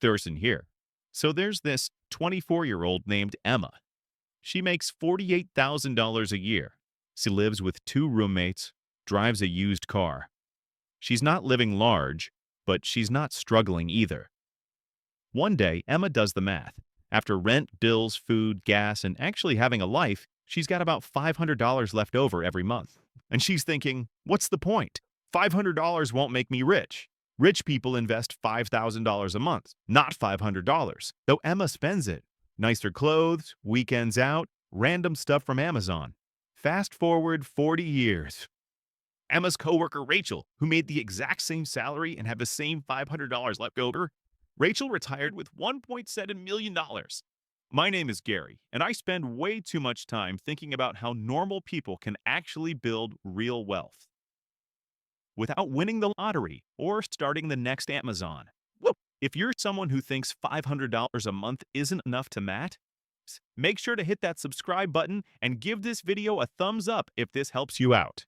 Thurston here. So there's this 24-year-old named Emma. She makes $48,000 a year. She lives with two roommates, drives a used car. She's not living large, but she's not struggling either. One day, Emma does the math. After rent, bills, food, gas, and actually having a life, she's got about $500 left over every month. And she's thinking, what's the point? $500 won't make me rich. Rich people invest $5,000 a month, not $500, though Emma spends it. Nicer clothes, weekends out, random stuff from Amazon. Fast forward 40 years. Emma's coworker Rachel, who made the exact same salary and had the same $500 left over, Rachel retired with $1.7 million. My name is Gary, and I spend way too much time thinking about how normal people can actually build real wealth without winning the lottery or starting the next Amazon. Whoop. If you're someone who thinks $500 a month isn't enough to match, make sure to hit that subscribe button and give this video a thumbs up if this helps you out.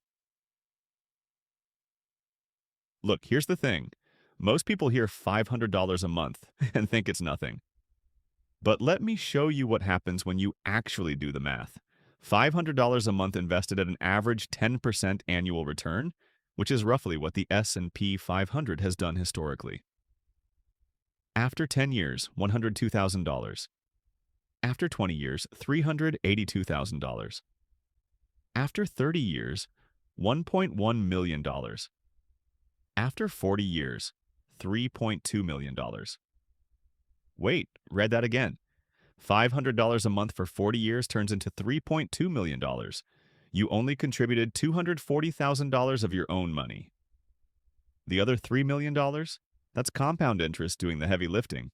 Look, here's the thing. Most people hear $500 a month and think it's nothing. But let me show you what happens when you actually do the math. $500 a month invested at an average 10% annual return, which is roughly what the S&P 500 has done historically. After 10 years, $102,000. After 20 years, $382,000. After 30 years, $1.1 million. After 40 years, $3.2 million. Wait, read that again. $500 a month for 40 years turns into $3.2 million. You only contributed $240,000 of your own money. The other $3 million? That's compound interest doing the heavy lifting.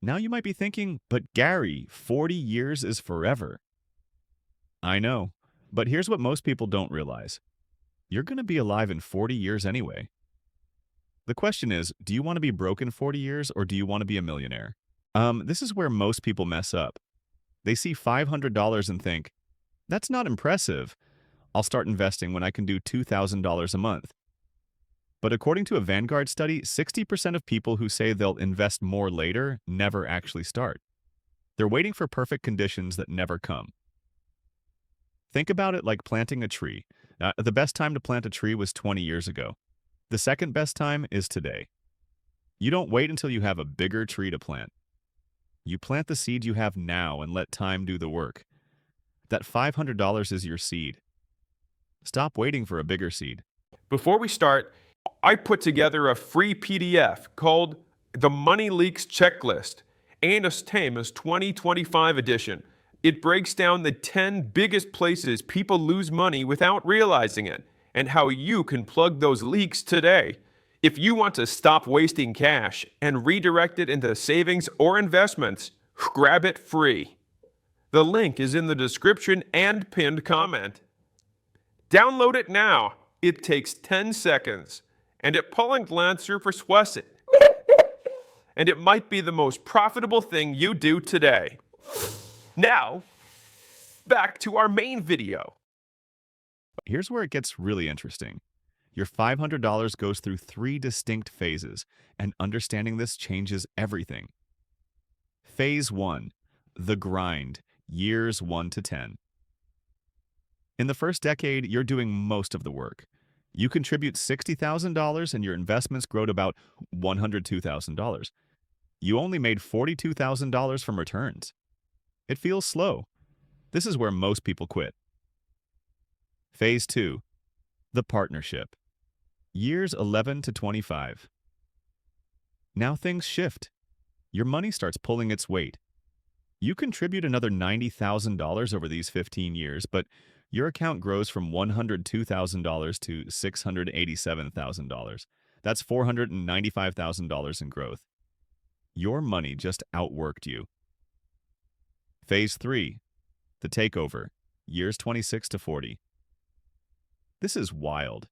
Now you might be thinking, but Gary, 40 years is forever. I know, but here's what most people don't realize. You're going to be alive in 40 years anyway. The question is, do you want to be broke in 40 years or do you want to be a millionaire? This is where most people mess up. They see $500 and think, that's not impressive. I'll start investing when I can do $2,000 a month. But according to a Vanguard study, 60% of people who say they'll invest more later never actually start. They're waiting for perfect conditions that never come. Think about it like planting a tree. The best time to plant a tree was 20 years ago. The second best time is today. You don't wait until you have a bigger tree to plant. You plant the seed you have now and let time do the work. That $500 is your seed. Stop waiting for a bigger seed. Before we start, I put together a free PDF called The Money Leaks Checklist, Anus Tamus 2025 edition. It breaks down the 10 biggest places people lose money without realizing it, and how you can plug those leaks today. If you want to stop wasting cash and redirect it into savings or investments, grab it free. The link is in the description and pinned comment. Download it now. It takes 10 seconds, and at Paul & Glancer persuasive. And it might be the most profitable thing you do today. Now, back to our main video. Here's where it gets really interesting. Your $500 goes through 3 distinct phases, and understanding this changes everything. Phase 1, the grind, years 1 to 10. In the first decade, you're doing most of the work. You contribute $60,000 and your investments grow to about $102,000. You only made $42,000 from returns. It feels slow. This is where most people quit. Phase 2, the partnership. Years 11 to 25. Now things shift. Your money starts pulling its weight. You contribute another $90,000 over these 15 years, but your account grows from $102,000 to $687,000. That's $495,000 in growth. Your money just outworked you. Phase 3, the takeover, years 26 to 40. This is wild.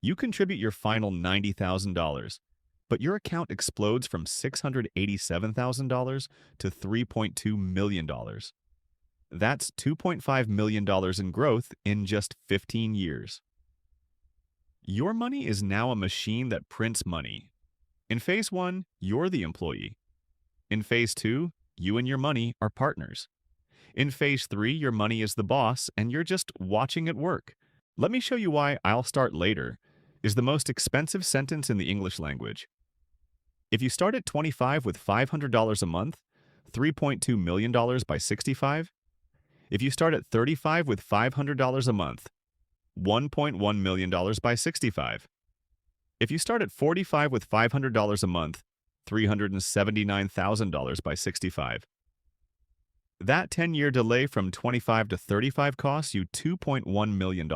You contribute your final $90,000, but your account explodes from $687,000 to $3.2 million. That's $2.5 million in growth in just 15 years. Your money is now a machine that prints money. In phase 1, you're the employee. In phase 2, you and your money are partners. In phase 3, your money is the boss and you're just watching it work. Let me show you why "I'll start later" is the most expensive sentence in the English language. If you start at 25 with $500 a month, $3.2 million by 65. If you start at 35 with $500 a month, $1.1 million by 65. If you start at 45 with $500 a month, $379,000 by 65. That 10-year delay from 25 to 35 costs you $2.1 million.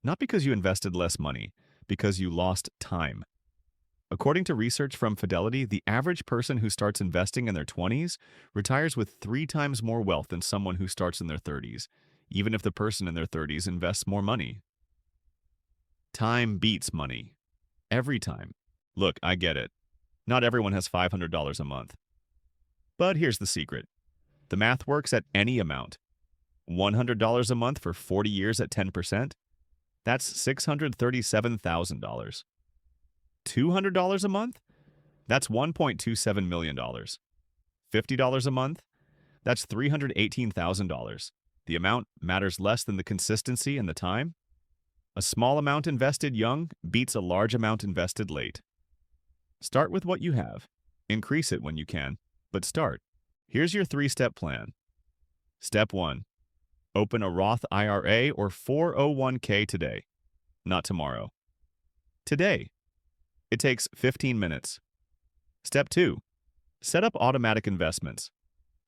Not because you invested less money, because you lost time. According to research from Fidelity, the average person who starts investing in their 20s retires with 3 times more wealth than someone who starts in their 30s, even if the person in their 30s invests more money. Time beats money. Every time. Look, I get it. Not everyone has $500 a month. But here's the secret. The math works at any amount. $100 a month for 40 years at 10%? That's $637,000. $200 a month? That's $1.27 million. $50 a month? That's $318,000. The amount matters less than the consistency and the time. A small amount invested young beats a large amount invested late. Start with what you have. Increase it when you can, but start. Here's your 3-step plan. Step 1. Open a Roth IRA or 401k today. Not tomorrow. Today. It takes 15 minutes. Step 2. Set up automatic investments.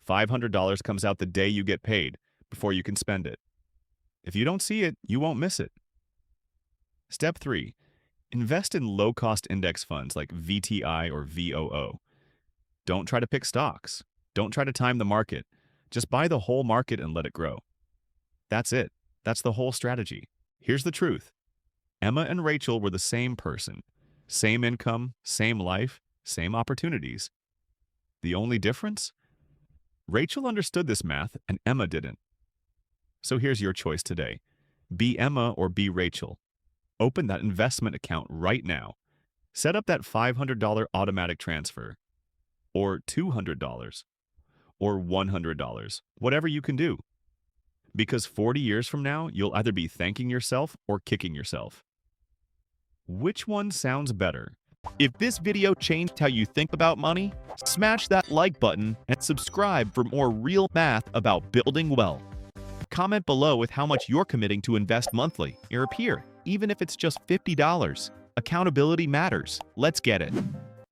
$500 comes out the day you get paid, before you can spend it. If you don't see it, you won't miss it. Step 3. Invest in low-cost index funds like VTI or VOO. Don't try to pick stocks. Don't try to time the market. Just buy the whole market and let it grow. That's it. That's the whole strategy. Here's the truth. Emma and Rachel were the same person. Same income, same life, same opportunities. The only difference? Rachel understood this math and Emma didn't. So here's your choice today. Be Emma or be Rachel. Open that investment account right now. Set up that $500 automatic transfer. Or $200. Or $100. Whatever you can do. Because 40 years from now, you'll either be thanking yourself or kicking yourself. Which one sounds better? If this video changed how you think about money, smash that like button and subscribe for more real math about building wealth. Comment below with how much you're committing to invest monthly or appear, even if it's just $50. Accountability matters. Let's get it.